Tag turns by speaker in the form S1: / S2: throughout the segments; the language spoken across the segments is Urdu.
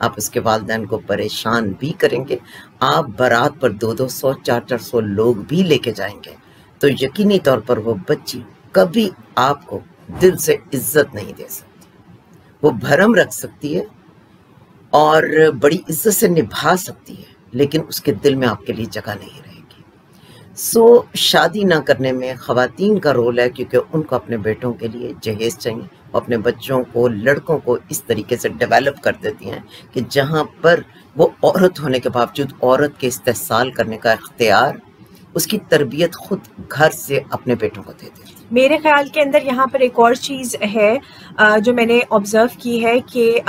S1: آپ اس کے والدین کو پریشان بھی کریں گے، آپ بارات پر 200 400 لوگ بھی لے کے جائیں گے تو یقینی طور پر وہ بچی کبھی آپ کو دل سے عزت نہیں دے سکتی. وہ بھرم رکھ سکتی ہے اور بڑی عزت سے نبھا سکتی ہے، لیکن اس کے دل میں آپ کے لیے جگہ نہیں رہے گی. شادی نہ کرنے میں خواتین کا رول ہے، کیونکہ ان کو اپنے بیٹوں کے لیے جہیز چاہیے، اپنے بچوں کو، لڑکوں کو اس طریقے سے ڈیولپ کر دیتی ہیں کہ جہاں پر وہ عورت ہونے کے باوجود عورت کے استحصال کرنے کا اختیار، اس کی تربیت خود گھر سے اپنے بیٹوں کو دے دیتی.
S2: میرے خیال کے اندر یہاں پر ایک اور چیز ہے جو میں نے آبزرو کی ہے کہ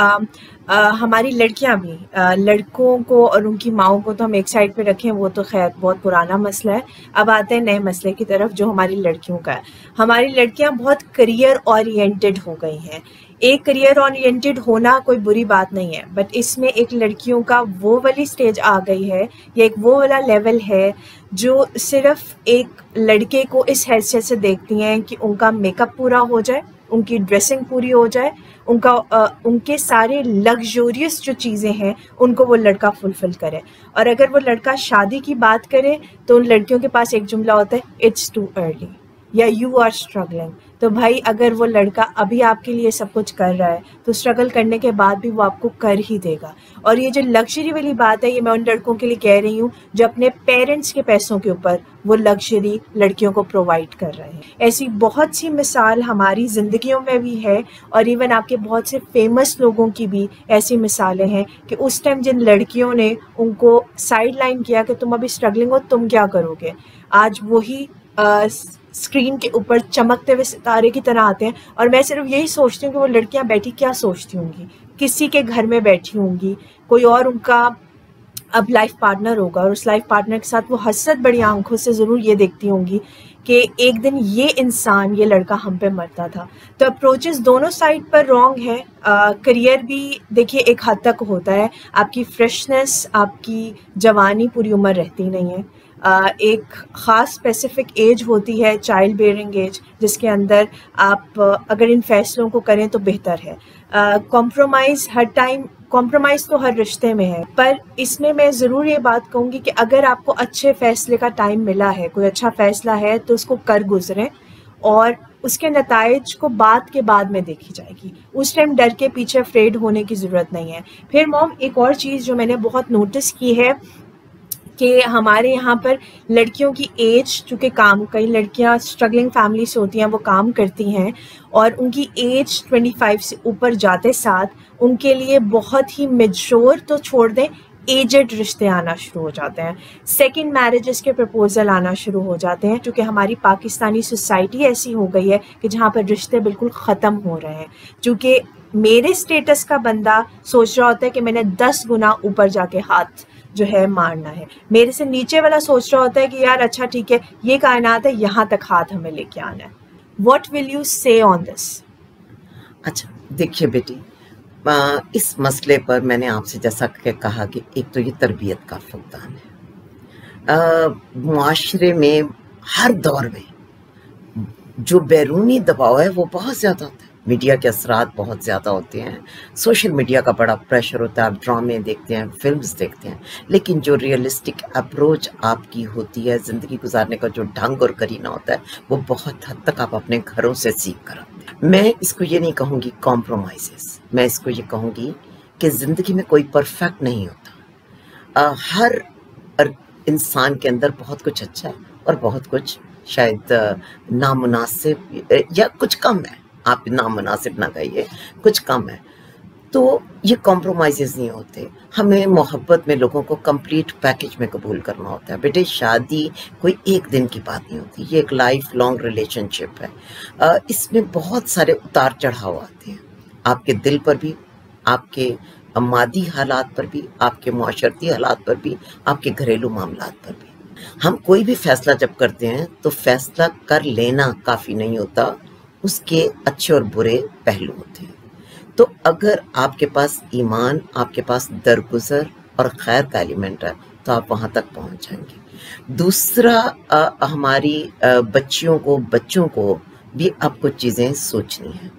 S2: ہماری لڑکیاں بھی لڑکوں کو اور ان کی ماؤں کو تو ہم ایک سائڈ پہ رکھیں، وہ تو خیر بہت پرانا مسئلہ ہے. اب آتے ہیں نئے مسئلے کی طرف جو ہماری لڑکیوں کا ہے. ہماری لڑکیاں بہت کریئر اورینٹڈ ہو گئی ہیں. ایک کریئر اورینٹڈ ہونا کوئی بری بات نہیں ہے، بٹ اس میں ایک لڑکیوں کا وہ والی سٹیج آ گئی ہے یا ایک وہ والا لیول ہے جو صرف ایک لڑکے کو اس حیثیت سے دیکھتی ہیں کہ ان کا میک اپ پورا ہو جائے، ان کی ڈریسنگ پوری ہو جائے، ان کے سارے لگژوریس جو چیزیں ہیں ان کو وہ لڑکا فلفل کرے. اور اگر وہ لڑکا شادی کی بات کرے تو ان لڑکیوں کے پاس ایک جملہ ہوتا ہے، اٹس ٹو ارلی یا یو آر اسٹرگلنگ. تو بھائی اگر وہ لڑکا ابھی آپ کے لیے سب کچھ کر رہا ہے تو اسٹرگل کرنے کے بعد بھی وہ آپ کو کر ہی دے گا. اور یہ جو لگژری والی بات ہے، یہ میں ان لڑکوں کے لیے کہہ رہی ہوں جو اپنے پیرنٹس کے پیسوں کے اوپر وہ لگژری لڑکیوں کو پرووائڈ کر رہے ہیں. ایسی بہت سی مثال ہماری زندگیوں میں بھی ہے، اور ایون آپ کے بہت سے فیمس لوگوں کی بھی ایسی مثالیں ہیں کہ اس ٹائم جن لڑکیوں نے ان کو سائڈ لائن کیا کہ تم ابھی اسٹرگلنگ ہو، تم کیا کرو گے، آج وہی اسکرین کے اوپر چمکتے ہوئے ستارے کی طرح آتے ہیں. اور میں صرف یہی سوچتی ہوں کہ وہ لڑکیاں بیٹھی کیا سوچتی ہوں گی، کسی کے گھر میں بیٹھی ہوں گی، کوئی اور ان کا اب لائف پارٹنر ہوگا، اور اس لائف پارٹنر کے ساتھ وہ حسرت بڑی آنکھوں سے ضرور یہ دیکھتی ہوں گی کہ ایک دن یہ انسان، یہ لڑکا ہم پہ مرتا تھا. تو اپروچز دونوں سائڈ پر رانگ ہے. کریئر بھی دیکھیے ایک حد تک ہوتا ہے، آپ کی فریشنس، آپ کی جوانی پوری عمر رہتی نہیں ہے. ایک خاص اسپیسیفک ایج ہوتی ہے، چائلڈ بیئرنگ ایج، جس کے اندر آپ اگر ان فیصلوں کو کریں تو بہتر ہے. کمپرومائز ہر ٹائم، کمپرومائز تو ہر رشتے میں ہے، پر اس میں ضرور یہ بات کہوں گی کہ اگر آپ کو اچھے فیصلے کا ٹائم ملا ہے، کوئی اچھا فیصلہ ہے تو اس کو کر گزریں، اور اس کے نتائج کو بعد کے بعد میں دیکھی جائے گی. اس ٹائم ڈر کے پیچھے افریڈ ہونے کی ضرورت نہیں ہے. پھر موم ایک اور چیز جو میں نے بہت نوٹس کی ہے کہ ہمارے یہاں پر لڑکیوں کی ایج، چونکہ کئی لڑکیاں اسٹرگلنگ فیملی سے ہوتی ہیں، وہ کام کرتی ہیں، اور ان کی ایج 25 سے اوپر جاتے ساتھ ان کے لیے بہت ہی میچور تو چھوڑ دیں، ایجڈ رشتے آنا شروع ہو جاتے ہیں. سیکنڈ میرجز کے پرپوزل آنا شروع ہو جاتے ہیں، چونکہ ہماری پاکستانی سوسائٹی ایسی ہو گئی ہے کہ جہاں پر رشتے بالکل ختم ہو رہے ہیں. چونکہ میرے سٹیٹس کا بندہ سوچ رہا ہوتا ہے کہ میں نے 10 گنا اوپر جا کے ہاتھ جو ہے مارنا ہے، میرے سے نیچے والا سوچ رہا ہوتا ہے کہ یار اچھا ٹھیک ہے، یہ کائنات ہے، یہاں تک ہاتھ ہمیں لے کے آنا ہے. واٹ ول یو سے آن دس؟
S1: اچھا دیکھیے بیٹی، اس مسئلے پر میں نے آپ سے جیسا کہ کہا کہ ایک تو یہ تربیت کا فقدان ہے. معاشرے میں ہر دور میں جو بیرونی دباؤ ہے وہ بہت زیادہ ہوتا ہے. میڈیا کے اثرات بہت زیادہ ہوتے ہیں، سوشل میڈیا کا بڑا پریشر ہوتا ہے، آپ ڈرامے دیکھتے ہیں، فلمز دیکھتے ہیں، لیکن جو ریئلسٹک اپروچ آپ کی ہوتی ہے، زندگی گزارنے کا جو ڈھنگ اور کرینہ ہوتا ہے، وہ بہت حد تک آپ اپنے گھروں سے سیکھ کر آتے ہیں. میں اس کو یہ نہیں کہوں گی کمپرومائزز، میں اس کو یہ کہوں گی کہ زندگی میں کوئی پرفیکٹ نہیں ہوتا. ہر انسان کے اندر بہت کچھ اچھا ہے اور بہت کچھ شاید نامناسب یا کچھ کم ہے. آپ نامناسب نہ کہیے، کچھ کم ہے. تو یہ کمپرومائزز نہیں ہوتے. ہمیں محبت میں لوگوں کو کمپلیٹ پیکج میں قبول کرنا ہوتا ہے. بیٹے شادی کوئی ایک دن کی بات نہیں ہوتی، یہ ایک لائف لانگ ریلیشن شپ ہے. اس میں بہت سارے اتار چڑھاؤ آتے ہیں، آپ کے دل پر بھی، آپ کے مادی حالات پر بھی، آپ کے معاشرتی حالات پر بھی، آپ کے گھریلو معاملات پر بھی. ہم کوئی بھی فیصلہ جب کرتے ہیں تو فیصلہ کر لینا کافی نہیں ہوتا، اس کے اچھے اور برے پہلو ہوتے ہیں. تو اگر آپ کے پاس ایمان، آپ کے پاس درگزر اور خیر کا ایلیمنٹ ہے تو آپ وہاں تک پہنچ جائیں گے. دوسرا، ہماری بچوں کو بھی اب کچھ چیزیں سوچنی ہیں.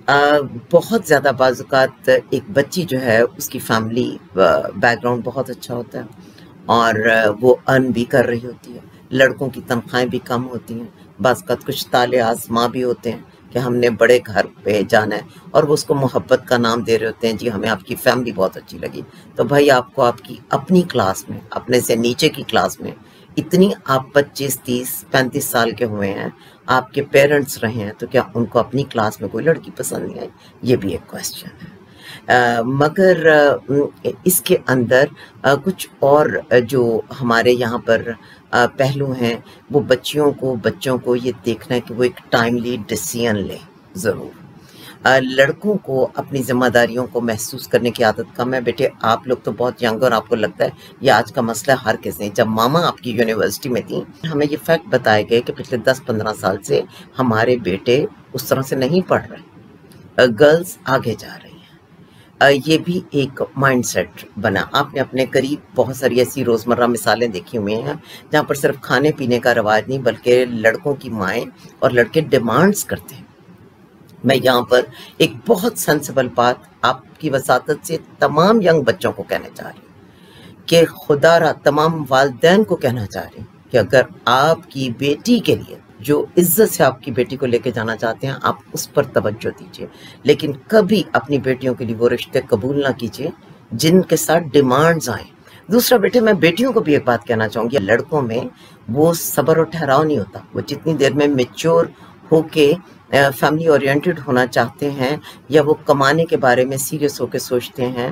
S1: بہت زیادہ بعض اوقات ایک بچی جو ہے اس کی فیملی بیک گراؤنڈ بہت اچھا ہوتا ہے اور وہ ارن بھی کر رہی ہوتی ہے، لڑکوں کی تنخواہیں بھی کم ہوتی ہیں، بعض اوقات کچھ تالے آزما بھی ہوتے ہیں کہ ہم نے بڑے گھر پہ جانا ہے، اور وہ اس کو محبت کا نام دے رہے ہوتے ہیں، جی ہمیں آپ کی فیملی بہت اچھی لگی، تو بھائی آپ کو آپ کی اپنی کلاس میں، اپنے سے نیچے کی کلاس میں اتنی آپ 25 30 35 سال کے ہوئے ہیں، آپ کے پیرنٹس رہے ہیں، تو کیا ان کو اپنی کلاس میں کوئی لڑکی پسند نہیں آئی؟ یہ بھی ایک کویسچن ہے۔ مگر اس کے اندر کچھ اور جو ہمارے یہاں پر پہلو ہیں، وہ بچوں کو یہ دیکھنا ہے کہ وہ ایک ٹائملی ڈیسیژن لیں ضرور۔ لڑکوں کو اپنی ذمہ داریوں کو محسوس کرنے کی عادت کم ہے۔ بیٹے آپ لوگ تو بہت ینگ اور آپ کو لگتا ہے یہ آج کا مسئلہ ہر کسی، جب ماما آپ کی یونیورسٹی میں تھیں ہمیں یہ فیکٹ بتائے گئے کہ پچھلے 10-15 سال سے ہمارے بیٹے اس طرح سے نہیں پڑھ رہے، گرلز آگے جا رہی ہیں۔ یہ بھی ایک مائنڈ سیٹ بنا۔ آپ نے اپنے قریب بہت ساری ایسی روزمرہ مثالیں دیکھی ہوئی ہیں جہاں پر صرف کھانے پینے کا رواج نہیں بلکہ لڑکوں کی مائیں اور لڑکے ڈیمانڈز کرتے ہیں۔ میں یہاں پر ایک بہت سینسیبل بات آپ کی وساطت سے تمام ینگ بچوں کو کہنا چاہ رہی ہوں کہ خدا را تمام والدین کو کہنا چاہ رہی ہوں کہ اگر آپ کی بیٹی کے لیے جو عزت سے آپ کی بیٹی کو لے کے جانا چاہتے ہیں آپ اس پر توجہ دیجیے، لیکن کبھی اپنی بیٹیوں کے لیے وہ رشتے قبول نہ کیجیے جن کے ساتھ ڈیمانڈز آئیں۔ دوسرا بیٹے میں بیٹیوں کو بھی ایک بات کہنا چاہوں گی، لڑکوں میں وہ صبر و ٹھہراؤ نہیں ہوتا، وہ جتنی دیر میں میچور ہو کے فیملی اورینٹڈ ہونا چاہتے ہیں یا وہ کمانے کے بارے میں سیریس ہو کے سوچتے ہیں،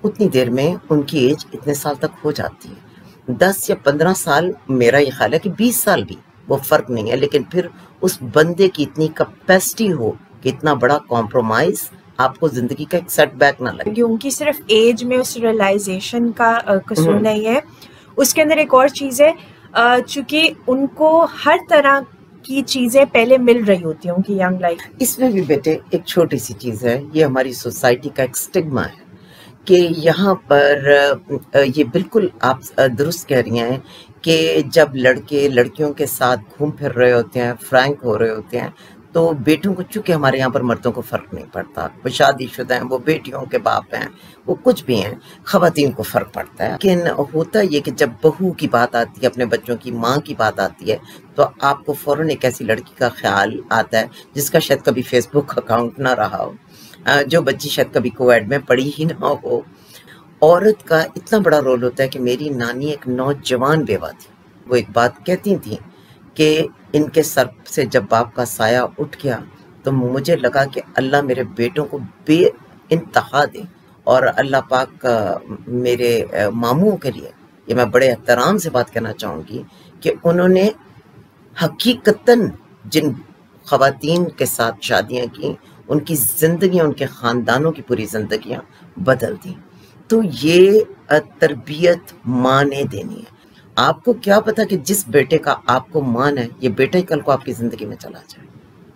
S1: اتنی دیر میں ان کی ایج اتنے سال تک ہو جاتی ہے۔ 10 یا 15 سال، میرا یہ خیال ہے کہ 20 سال بھی وہ فرق نہیں ہے، لیکن پھر اس بندے کی اتنی کیپیسٹی ہو کہ اتنا بڑا کمپرومائز آپ کو زندگی کا ایک سیٹ بیک نہ لگے۔
S2: کیونکہ ان کی صرف ایج میں اس ریئلائزیشن کا قصور نہیں ہے، اس کے اندر ایک اور چیز ہے، چونکہ ان کو ہر طرح کی چیزیں پہلے مل رہی ہوتی ہیں ان کی ینگ لائف۔
S1: اس میں بھی بیٹے ایک چھوٹی سی چیز ہے، یہ ہماری سوسائٹی کا ایک سٹگما ہے کہ یہاں پر یہ بالکل آپ درست کہہ رہی ہیں کہ جب لڑکے لڑکیوں کے ساتھ گھوم پھر رہے ہوتے ہیں، فرینک ہو رہے ہوتے ہیں، تو بیٹوں کو، چونکہ ہمارے یہاں پر مردوں کو فرق نہیں پڑتا، وہ شادی شدہ ہیں، وہ بیٹیوں کے باپ ہیں، وہ کچھ بھی ہیں، خواتین کو فرق پڑتا ہے۔ لیکن ہوتا یہ کہ جب بہو کی بات آتی ہے، اپنے بچوں کی ماں کی بات آتی ہے، تو آپ کو فوراً ایک ایسی لڑکی کا خیال آتا ہے جس کا شاید کبھی فیس بک اکاؤنٹ نہ رہا ہو، جو بچی شاید کبھی کویڈ میں پڑھی ہی نہ ہو۔ عورت کا اتنا بڑا رول ہوتا ہے کہ میری نانی ایک نوجوان بیوہ تھی، وہ ایک بات کہتی تھیں کہ ان کے سر سے جب باپ کا سایہ اٹھ گیا تو مجھے لگا کہ اللہ میرے بیٹوں کو بے انتہا دے، اور اللہ پاک میرے ماموں کے لیے، یہ میں بڑے احترام سے بات کہنا چاہوں گی کہ انہوں نے حقیقتاً جن خواتین کے ساتھ شادیاں کی ان کی زندگیاں، ان کے خاندانوں کی پوری زندگیاں بدل دیں۔ تو یہ تربیت ماں نے دینی ہے۔ آپ کو کیا پتا کہ جس بیٹے کا آپ کو مان ہے، یہ بیٹا ہی کل کو آپ کی زندگی میں چلا جائے۔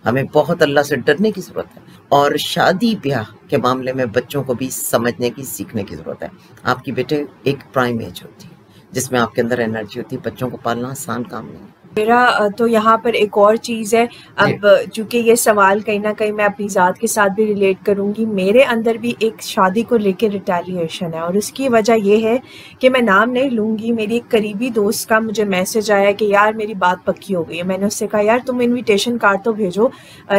S1: ہمیں بہت اللہ سے ڈرنے کی ضرورت ہے، اور شادی بیاہ کے معاملے میں بچوں کو بھی سمجھنے کی، سیکھنے کی ضرورت ہے۔ آپ کی بیٹے ایک پرائم ایج ہوتی ہے جس میں آپ کے اندر انرجی ہوتی ہے، بچوں کو پالنا آسان کام نہیں ہے۔
S2: میرا تو یہاں پر ایک اور چیز ہے، اب چونکہ یہ سوال کہیں نہ کہیں میں اپنی ذات کے ساتھ بھی ریلیٹ کروں گی، میرے اندر بھی ایک شادی کو لے کے ریٹیلیشن ہے، اور اس کی وجہ یہ ہے کہ میں نام نہیں لوں گی، میری ایک قریبی دوست کا مجھے میسج آیا کہ یار میری بات پکی ہو گئی ہے۔ میں نے اس سے کہا یار تم انویٹیشن کارڈ تو بھیجو،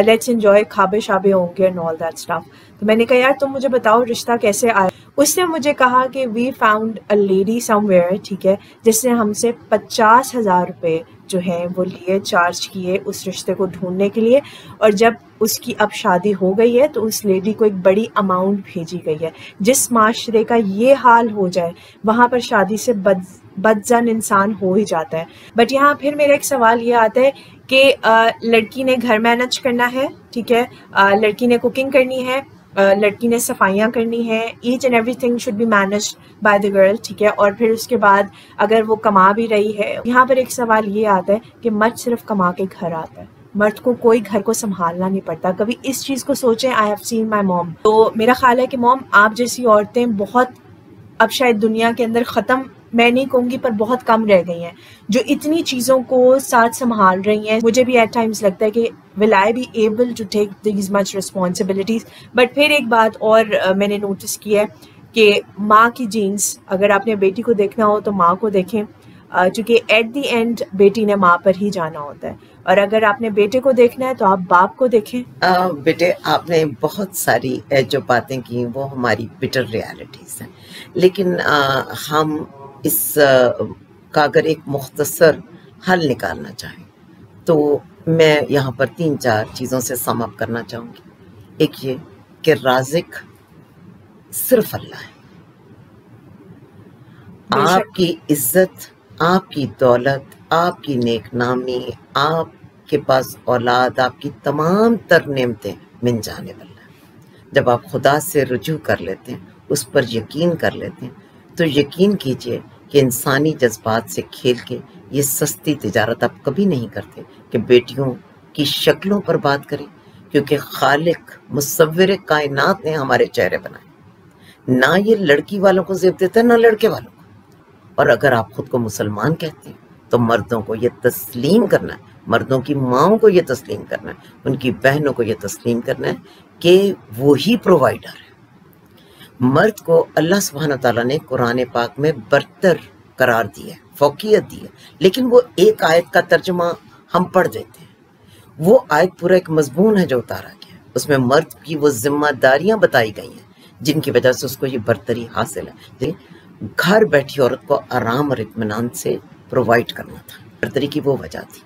S2: لیٹس انجوائے، کھابے شابے ہوں گے اینڈ آل دیٹ اسٹف۔ تو میں نے کہا یار تم مجھے بتاؤ رشتہ کیسے آیا۔ اس نے مجھے کہا کہ we found a lady somewhere, ٹھیک ہے، جس نے ہم سے 50,000 روپے جو ہیں وہ لیے، چارج کیے اس رشتے کو ڈھونڈنے کے لیے، اور جب اس کی اب شادی ہو گئی ہے تو اس لیڈی کو ایک بڑی اماؤنٹ بھیجی گئی ہے۔ جس معاشرے کا یہ حال ہو جائے وہاں پر شادی سے بدزن انسان ہو ہی جاتا ہے۔ بٹ یہاں پھر میرا ایک سوال یہ آتا ہے کہ لڑکی نے گھر مینج کرنا ہے، ٹھیک ہے، لڑکی نے کوکنگ کرنی ہے، لڑکی نے صفائیاں کرنی ہیں، each and everything should be managed by the girl, ٹھیک ہے، اور پھر اس کے بعد اگر وہ کما بھی رہی ہے، یہاں پر ایک سوال یہ آتا ہے کہ مرد صرف کما کے گھر آتا ہے، مرد کو کوئی گھر کو سنبھالنا نہیں پڑتا۔ کبھی اس چیز کو سوچیں، آئی ہیو سین مائی موم۔ تو میرا خیال ہے کہ موم آپ جیسی عورتیں بہت اب شاید دنیا کے اندر ختم میں نہیں کہوں گی پر بہت کم رہ گئی ہیں جو اتنی چیزوں کو ساتھ سنبھال رہی ہیں. مجھے بھی ایٹ ٹائمز لگتا ہے کہ will I be able to take these much responsibilities. But پھر ایک بات اور میں نے نوٹس کی ہے کہ ماں کی جینس، اگر آپ نے بیٹی کو دیکھنا ہو تو ماں کو دیکھیں، چونکہ ایٹ دی اینڈ بیٹی نے ماں پر ہی جانا ہوتا ہے، اور اگر آپ نے بیٹے کو دیکھنا ہے تو آپ باپ کو دیکھیں.
S1: بیٹے آپ نے بہت ساری جو باتیں کی وہ ہماری بٹر ریالٹیز ہیں، لیکن ہم اس کا اگر ایک مختصر حل نکالنا چاہیں تو میں یہاں پر 3-4 چیزوں سے سم اپ کرنا چاہوں گی. ایک یہ کہ رازق صرف اللہ ہے.
S2: بے
S1: آپ
S2: شک.
S1: کی عزت، آپ کی دولت، آپ کی نیک نامی، آپ کے پاس اولاد، آپ کی تمام تر نعمتیں من جانب اللہ. جب آپ خدا سے رجوع کر لیتے ہیں، اس پر یقین کر لیتے ہیں، تو یقین کیجئے کہ انسانی جذبات سے کھیل کے یہ سستی تجارت آپ کبھی نہیں کرتے کہ بیٹیوں کی شکلوں پر بات کریں، کیونکہ خالق مصور کائنات نے ہمارے چہرے بنائے. نہ یہ لڑکی والوں کو زیب دیتا ہے نہ لڑکے والوں کو. اور اگر آپ خود کو مسلمان کہتے ہیں تو مردوں کو یہ تسلیم کرنا ہے، مردوں کی ماؤں کو یہ تسلیم کرنا ہے، ان کی بہنوں کو یہ تسلیم کرنا ہے کہ وہی پرووائڈر ہے. مرد کو اللہ سبحانہ تعالیٰ نے قرآن پاک میں برتر قرار دیا ہے، فوقیت دی ہے، لیکن وہ ایک آیت کا ترجمہ ہم پڑھ دیتے ہیں. وہ آیت پورا ایک مضمون ہے جو اتارا گیا ہے، اس میں مرد کی وہ ذمہ داریاں بتائی گئی ہیں جن کی وجہ سے اس کو یہ برتری حاصل ہے. گھر بیٹھی عورت کو آرام اور اطمینان سے پرووائڈ کرنا تھا، برتری کی وہ وجہ تھی.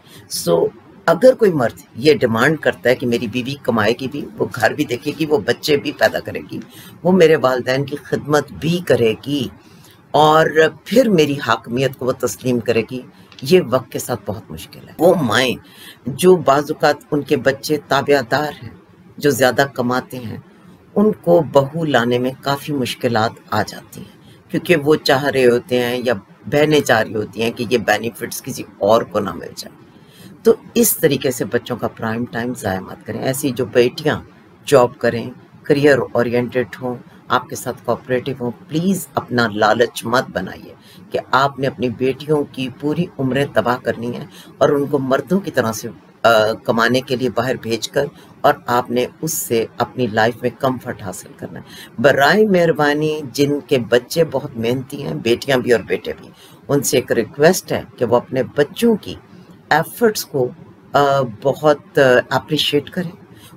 S1: اگر کوئی مرد یہ ڈیمانڈ کرتا ہے کہ میری بیوی کمائے گی بھی، وہ گھر بھی دیکھے گی، وہ بچے بھی پیدا کرے گی، وہ میرے والدین کی خدمت بھی کرے گی، اور پھر میری حاکمیت کو وہ تسلیم کرے گی، یہ وقت کے ساتھ بہت مشکل ہے. وہ مائیں جو بعض اوقات ان کے بچے تابع دار ہیں، جو زیادہ کماتے ہیں، ان کو بہو لانے میں کافی مشکلات آ جاتی ہیں، کیونکہ وہ چاہ رہے ہوتے ہیں یا بہنیں چاہ رہی ہوتی ہیں کہ یہ بینیفٹس کسی اور کو نہ مل جائے. تو اس طریقے سے بچوں کا پرائم ٹائم ضائع مت کریں. ایسی جو بیٹیاں جاب کریں، کریئر اورینٹڈ ہوں، آپ کے ساتھ کوآپریٹو ہوں، پلیز اپنا لالچ مت بنائیے کہ آپ نے اپنی بیٹیوں کی پوری عمریں تباہ کرنی ہے اور ان کو مردوں کی طرح سے کمانے کے لیے باہر بھیج کر، اور آپ نے اس سے اپنی لائف میں کمفرٹ حاصل کرنا ہے. برائے مہربانی جن کے بچے بہت محنتی ہیں، بیٹیاں بھی اور بیٹے بھی، ان سے ایک ریکویسٹ ہے کہ وہ اپنے بچوں کی ایفرٹس کو بہت اپریشیٹ کریں.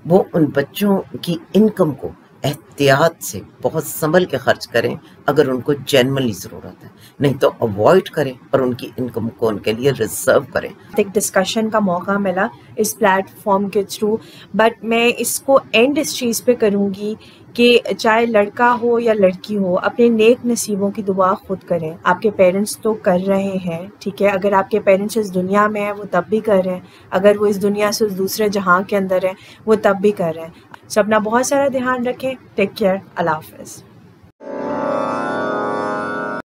S1: وہ ان بچوں کی انکم کو احتیاط سے بہت سنبھل کے خرچ کریں اگر ان کو جینوئنلی ضرورت ہے، نہیں تو اوائڈ کریں اور ان کی انکم کو ان کے لیے ریزرو کریں.
S2: ایک ڈسکشن کا موقع ملا اس پلیٹ فارم کے تھرو، بٹ میں اس کو اینڈ اس چیز پہ کروں گی کہ چاہے لڑکا ہو یا لڑکی ہو، اپنے نیک نصیبوں کی دعا خود کریں. آپ کے پیرنٹس تو کر رہے ہیں، ٹھیک ہے، اگر آپ کے پیرنٹس اس دنیا میں ہیں وہ تب بھی کر رہے ہیں، اگر وہ اس دنیا سے اس دوسرے جہاں کے اندر ہیں وہ تب بھی کر رہے ہیں. سو اپنا بہت سارا دھیان رکھیں. Take care. اللہ حافظ.